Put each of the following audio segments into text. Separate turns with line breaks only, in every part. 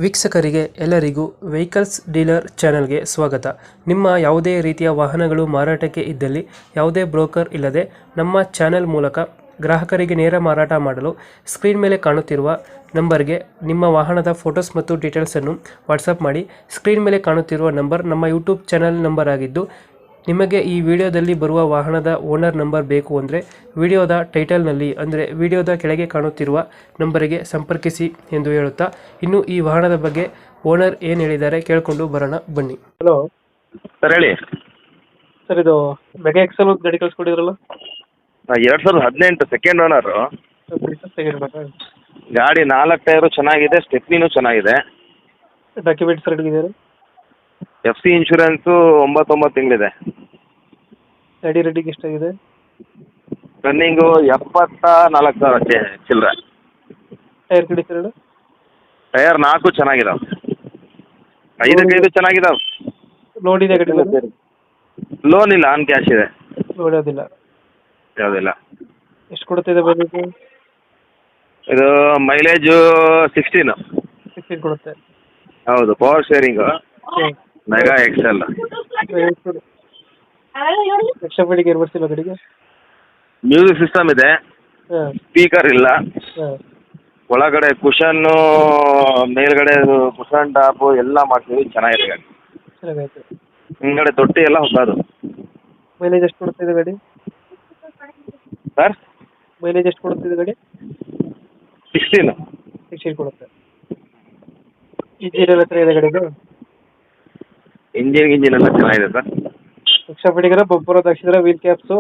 ವೀಕ್ಷಕರಿಗೆ ಎಲ್ಲರಿಗೂ vehicles dealer ಚಾನೆಲ್ಗೆ ಸ್ವಾಗತ. ನಿಮ್ಮ ಯಾವುದೇ ರೀತಿಯ ವಾಹನಗಳು ಮಾರಾಟಕ್ಕೆ ಇದ್ದಲ್ಲಿ ಯಾವುದೇ ಬ್ರೋಕರ್ ಇಲ್ಲದೆ ನಮ್ಮ ಚಾನೆಲ್ ಮೂಲಕ ಗ್ರಾಹಕರಿಗೆ ನೇರ ಮಾರಾಟ ಮಾಡಲು ಸ್ಕ್ರೀನ್ ಮೇಲೆ ಕಾಣುತ್ತಿರುವ ನಂಬರ್ಗೆ ನಿಮ್ಮ ವಾಹನದ ಫೋಟೋಸ್ ಮತ್ತು ಡೀಟೇಲ್ಸನ್ನು ವಾಟ್ಸಪ್ ಮಾಡಿ. ಸ್ಕ್ರೀನ್ ಮೇಲೆ ಕಾಣುತ್ತಿರುವ ನಂಬರ್ ನಮ್ಮ ಯೂಟ್ಯೂಬ್ ಚಾನೆಲ್ ನಂಬರ್ ಆಗಿದ್ದು, ನಿಮಗೆ ಈ ವಿಡಿಯೋದಲ್ಲಿ ಬರುವ ವಾಹನದ ಓನರ್ ನಂಬರ್ ಬೇಕು ಅಂದರೆ ವಿಡಿಯೋದ ಟೈಟಲ್ನಲ್ಲಿ ಅಂದರೆ ವಿಡಿಯೋದ ಕೆಳಗೆ ಕಾಣುತ್ತಿರುವ ನಂಬರಿಗೆ ಸಂಪರ್ಕಿಸಿ ಎಂದು ಹೇಳುತ್ತಾ, ಇನ್ನು ಈ ವಾಹನದ ಬಗ್ಗೆ ಓನರ್ ಏನು ಹೇಳಿದ್ದಾರೆ ಕೇಳಿಕೊಂಡು ಬರೋಣ ಬನ್ನಿ. ಹಲೋ
ಸರ್ ಹೇಳಿ.
ಸರ್, ಇದು ಮೆಗಾ ಎಕ್ಸೆಲ್ ಗಾಡಿ ಕಳಿಸ್ಕೊಟ್ಟಿದ್ರಲ್ಲ,
2018 ಸೆಕೆಂಡ್ ಓನರು. ಗಾಡಿ 4 ಟೈರು ಚೆನ್ನಾಗಿದೆ, ಸ್ಟೆಪ್ನಿನೂ ಚೆನ್ನಾಗಿದೆ.
ಡಾಕ್ಯುಮೆಂಟ್ಸ್ ರೆಡಿ ಇದೆಯಾ?
FC insurance 9 ತಿಂಗಳಿದೆ.
ಗಾಡಿ ರೆಡಿಗೆ ಎಷ್ಟಾಗಿದೆ?
ರನ್ನಿಂಗು 74,000 ಚಿಲ್ಲರೆ.
Tyre condition?
ಟೈರ್ 4 ಚೆನ್ನಾಗಿದಾವೆ, 5 ಚೆನ್ನಾಗಿದಾವೆ.
ಲೋನ್ ಇದೆ ಗಾಡಿ?
ಲೋನ್ ಇಲ್ಲ, ಆನ್ ಕ್ಯಾಶ್ ಇದೆ.
ಲೋನ್ ಯಾವುದಿಲ್ಲ?
ಯಾವುದಿಲ್ಲ.
ಎಷ್ಟು ಕೊಡ್ತಿದೆ ಮೈಲೇಜ್?
ಇದು ಮೈಲೇಜು 16
ಕೊಡುತ್ತೆ.
ಹೌದು, power sharing, mega excel.
Extra feeding ಏನು ಬರ್ತಿಲ್ಲ ಗಾಡಿಗೆ?
ಮ್ಯೂಸಿಕ್ ಸಿಸ್ಟಮ್ ಇದೆ,
ಹಾಂ
ಸ್ಪೀಕರ್ ಇಲ್ಲ.
ಹಾಂ.
ಒಳಗಡೆ ಕುಷನ್ನು, ಮೇಲ್ಗಡೆ ಕುಷನ್ ಟಾಪು ಎಲ್ಲ ಮಾಡ್ತೀವಿ, ಚೆನ್ನಾಗಿದೆ ಗಾಡಿ.
ಚೆನ್ನಾಗೈತೆ.
ಹಿಂದ್ಗಡೆ ತೊಟ್ಟಿ ಎಲ್ಲ ಹೊಸದು.
ಮೈಲೇಜ್ ಎಷ್ಟು ಕೊಡ್ತಿದೆ ಗಾಡಿ?
ಸರ್,
ಮೈಲೇಜ್ ಎಷ್ಟು ಕೊಡ್ತಿದೆ ಗಾಡಿ?
16
ಕೊಡುತ್ತೆ. ಇಂಜಿನ್ ಎಲ್ಲ ಚೆನ್ನಾಗಿದೆ ಗಾಡಿದು?
ಇಂಜಿನ್ ಎಲ್ಲ ಚೆನ್ನಾಗಿದೆ ಸರ್.
ಎಕ್ಸ್ಟ್ರಾ ಫಿಟ್ಟಿಂಗ್ ಬಂಪರ್ ಹಾಕ್ಸಿದ್ರೆ, wheel caps?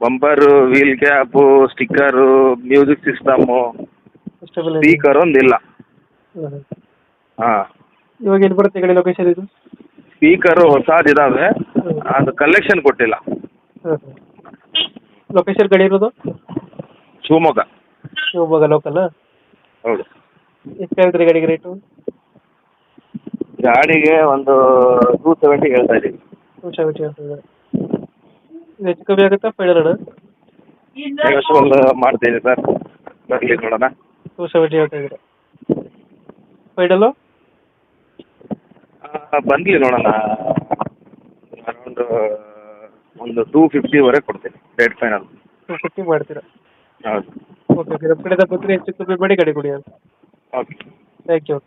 Bumper, wheel cap, sticker, music system,
stable
speaker ಒಂದಿಲ್ಲ. ಹಾಂ.
ಇವಾಗ ಎಲ್ಲಿ ಬರುತ್ತೆ ಗಾಡಿ ಲೊಕೇಶನ್ ಇದು?
ಸ್ಪೀಕರು ಹೊಸದಿದ್ದಾವೆ, ಅದು ಕಲೆಕ್ಷನ್ ಕೊಟ್ಟಿಲ್ಲ.
ಹಾಂ ಹಾಂ. ಲೊಕೇಶನ್ ಗಾಡಿ ಇರೋದು? ಶಿವಮೊಗ್ಗ ಲೋಕಲ್?
ಹೌದು.
ಎಷ್ಟು ಹೇಳ್ತೀರಿ ಗಾಡಿಗೆ ರೇಟು?
ಗಾಡಿಗೆ ಒಂದು 270 ಹೇಳ್ತಾ ಇದ್ದೀವಿ.
270 ಹೇಳ್ತಿದ್ದಾರೆ. ಇದು ಹೆಚ್ಚು ಕಮ್ಮಿ ಆಗುತ್ತಾ ಫೈನಲ್ ಅಣ್ಣ?
ನೆಗೋಷಿಯಬಲ್ ಮಾಡ್ತೀನಿ ಸರ್, ಬರಲಿ ನೋಡೋಣ.
270 ಹೇಳ್ತಾ ಇದ್ದೀರಾ ಫೈನಲ್ಲು?
ಬರಲಿ ನೋಡೋಣ, ಅರೌಂಡ್ ಒಂದು 250ವರೆಗೆ ಕೊಡ್ತೀನಿ, ರೇಟ್ ಫೈನಲ್.
250 ಮಾಡ್ತೀರಾ?
ಹೌದು.
Okay okay. ನಮ್ಮ ಕಡೆಯಿಂದ ಬಂದರೆ ಹೆಚ್ಚು ಕಮ್ಮಿ ಮಾಡಿ ಗಾಡಿ ಕೊಡಿ.
Okay,
thank you.